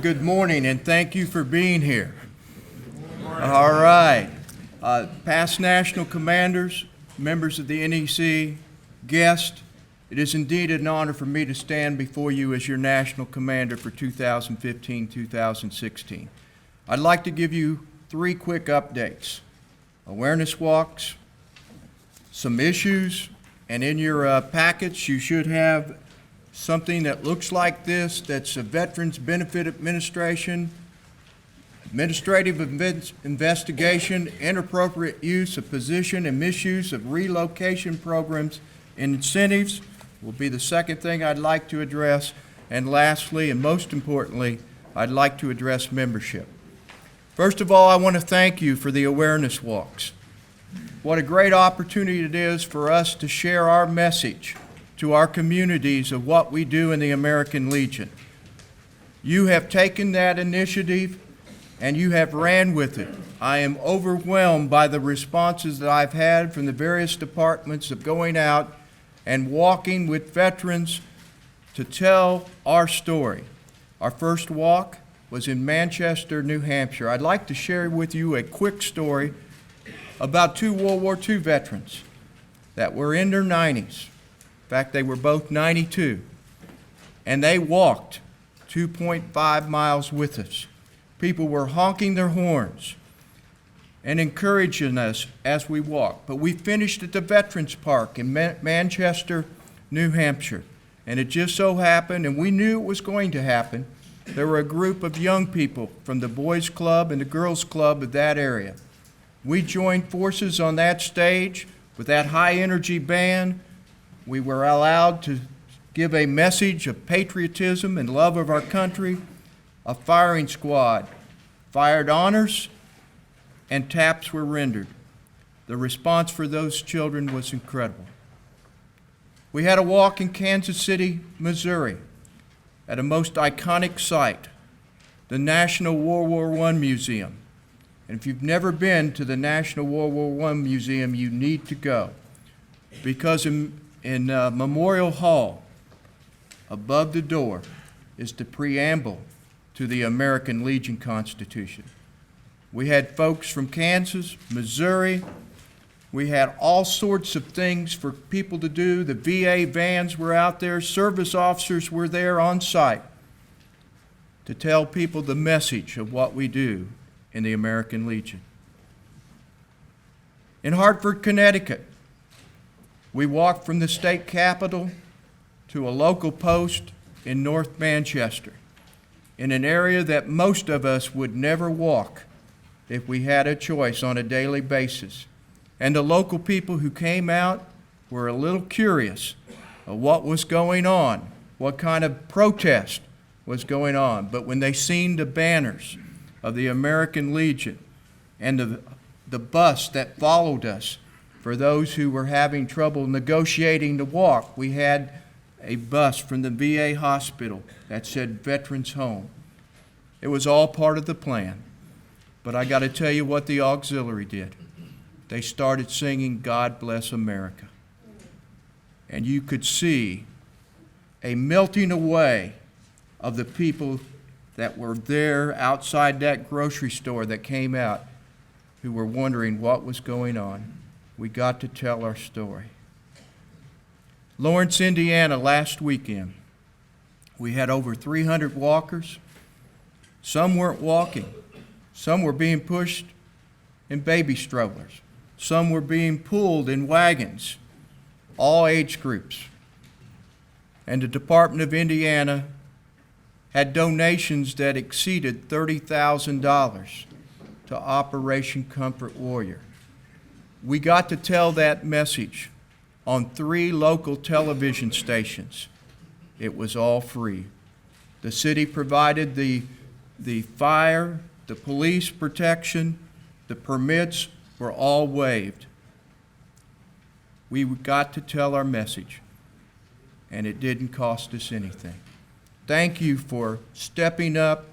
good morning, and thank you for being here. All right. Past national commanders, members of the NEC, guests, it is indeed an honor for me to stand before you as your national commander for 2015-2016. I'd like to give you 3 quick updates: awareness walks, some issues, and in your packets you should have something that looks like this. That's a Veterans Benefit Administration, Administrative Investigation, Inappropriate Use of Position and Misuse of Relocation Programs and Incentives will be the second thing I'd like to address. And lastly, and most importantly, I'd like to address membership. First of all, I want to thank you for the awareness walks. What a great opportunity it is for us to share our message to our communities of what we do in the American Legion. You have taken that initiative and you have ran with it. I am overwhelmed by the responses that I've had from the various departments of going out and walking with veterans to tell our story. Our first walk was in Manchester, New Hampshire. I'd like to share with you a quick story about 2 World War II veterans that were in their 90s. In fact, they were both 92, and they walked 2.5 miles with us. People were honking their horns and encouraging us as we walked. But we finished at the Veterans Park in Manchester, New Hampshire, and it just so happened, and we knew it was going to happen, there were a group of young people from the Boys Club and the Girls Club of that area. We joined forces on that stage with that high-energy band. We were allowed to give a message of patriotism and love of our country. A firing squad fired honors, and taps were rendered. The response for those children was incredible. We had a walk in Kansas City, Missouri, at a most iconic site, the National World War I Museum. And if you've never been to the National World War I Museum, you need to go, because in Memorial Hall, above the door, is the preamble to the American Legion Constitution. We had folks from Kansas, Missouri. We had all sorts of things for people to do. The VA vans were out there. Service officers were there on site to tell people the message of what we do in the American Legion. In Hartford, Connecticut, we walked from the state capitol to a local post in North Manchester, in an area that most of us would never walk if we had a choice on a daily basis. And the local people who came out were a little curious of what was going on, what kind of protest was going on. But when they seen the banners of the American Legion and the bus that followed us, for those who were having trouble negotiating the walk, we had a bus from the VA hospital that said Veterans Home. It was all part of the plan. But I got to tell you what the auxiliary did. They started singing God Bless America. And you could see a melting away of the people that were there outside that grocery store that came out, who were wondering what was going on. We got to tell our story. Lawrence, Indiana, last weekend, we had over 300 walkers. Some weren't walking. Some were being pushed in baby strollers. Some were being pulled in wagons, all age groups. And the Department of Indiana had donations that exceeded $30,000 to Operation Comfort Warrior. We got to tell that message on 3 local television stations. It was all free. The city provided the fire, the police protection, the permits were all waived. We got to tell our message, and it didn't cost us anything. Thank you for stepping up.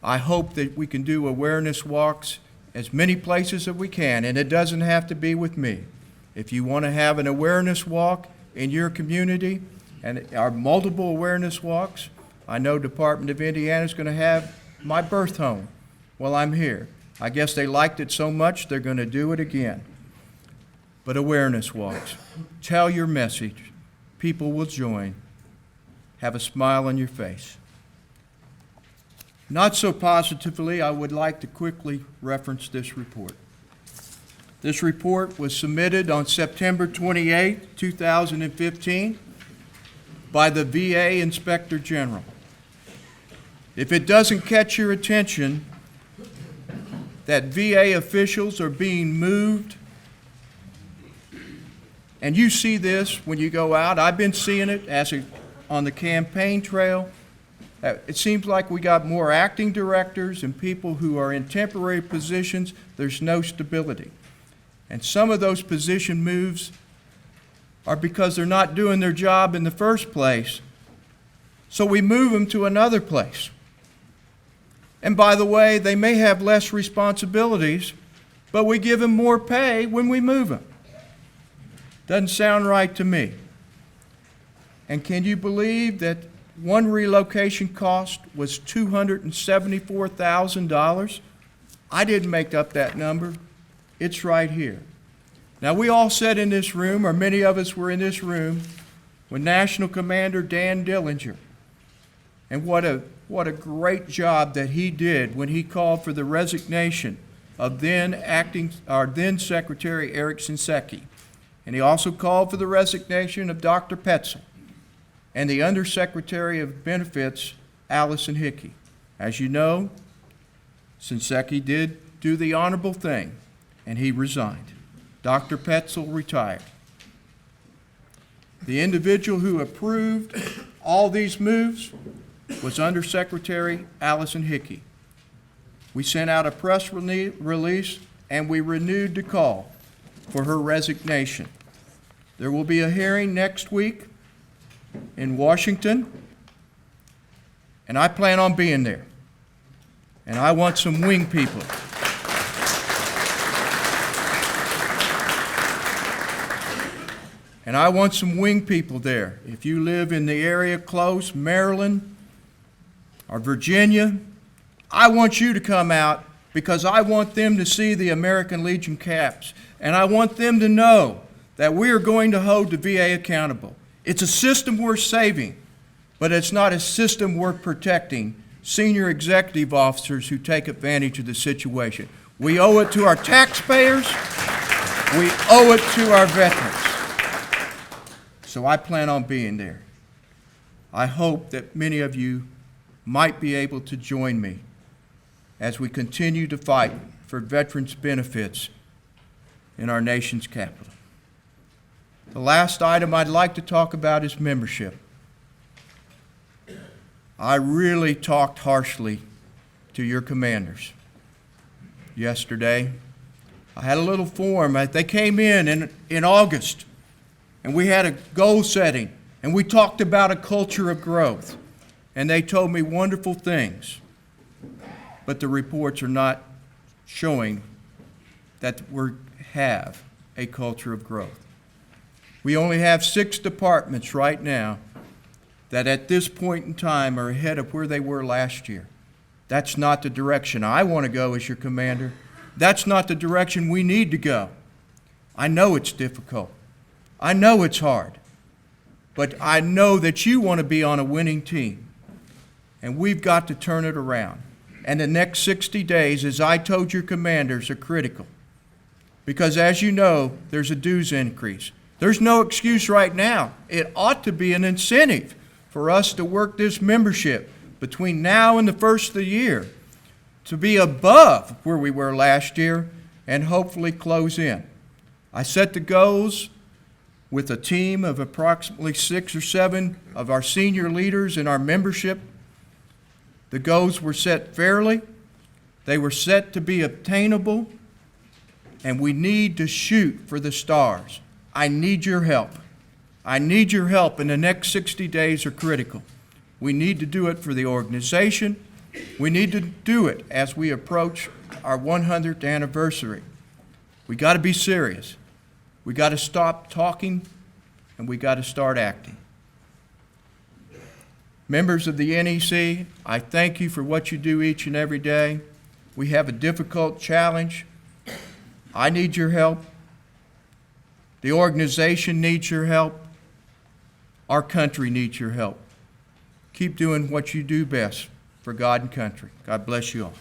I hope that we can do awareness walks as many places as we can, and it doesn't have to be with me. If you want to have an awareness walk in your community, and our multiple awareness walks, I know Department of Indiana is going to have my birth home while I'm here. I guess they liked it so much they're going to do it again. But awareness walks. Tell your message. People will join. Have a smile on your face. Not so positively, I would like to quickly reference this report. This report was submitted on September 28, 2015 by the VA Inspector General. If it doesn't catch your attention that VA officials are being moved, and you see this when you go out, I've been seeing it on the campaign trail. It seems like we got more acting directors and people who are in temporary positions. There's no stability. And some of those position moves are because they're not doing their job in the first place. So we move them to another place. And by the way, they may have less responsibilities, but we give them more pay when we move them. Doesn't sound right to me. And can you believe that one relocation cost was $274,000? I didn't make up that number. It's right here. Now, we all sat in this room, or many of us were in this room, with National Commander Dan Dillinger. And what a great job that he did when he called for the resignation of then Secretary Eric Shinseki. And he also called for the resignation of Dr. Petzel and the Undersecretary of Benefits, Allison Hickey. As you know, Shinseki did do the honorable thing, and he resigned. Dr. Petzel retired. The individual who approved all these moves was Undersecretary Allison Hickey. We sent out a press release, and we renewed the call for her resignation. There will be a hearing next week in Washington, and I plan on being there. And I want some wing people. And I want some wing people there. If you live in the area close, Maryland or Virginia, I want you to come out because I want them to see the American Legion caps. And I want them to know that we are going to hold the VA accountable. It's a system worth saving, but it's not a system worth protecting senior executive officers who take advantage of the situation. We owe it to our taxpayers. We owe it to our veterans. So I plan on being there. I hope that many of you might be able to join me as we continue to fight for veterans' benefits in our nation's capital. The last item I'd like to talk about is membership. I really talked harshly to your commanders yesterday. I had a little forum. They came in August, and we had a goal setting, and we talked about a culture of growth. And they told me wonderful things, but the reports are not showing that we have a culture of growth. We only have 6 departments right now that at this point in time are ahead of where they were last year. That's not the direction I want to go as your commander. That's not the direction we need to go. I know it's difficult. I know it's hard. But I know that you want to be on a winning team. And we've got to turn it around. And the next 60 days, as I told your commanders, are critical. Because as you know, there's a dues increase. There's no excuse right now. It ought to be an incentive for us to work this membership between now and the first of the year to be above where we were last year and hopefully close in. I set the goals with a team of approximately 6 or 7 of our senior leaders in our membership. The goals were set fairly. They were set to be obtainable, and we need to shoot for the stars. I need your help. I need your help, and the next 60 days are critical. We need to do it for the organization. We need to do it as we approach our 100th anniversary. We got to be serious. We got to stop talking, and we got to start acting. Members of the NEC, I thank you for what you do each and every day. We have a difficult challenge. I need your help. The organization needs your help. Our country needs your help. Keep doing what you do best for God and country. God bless you all.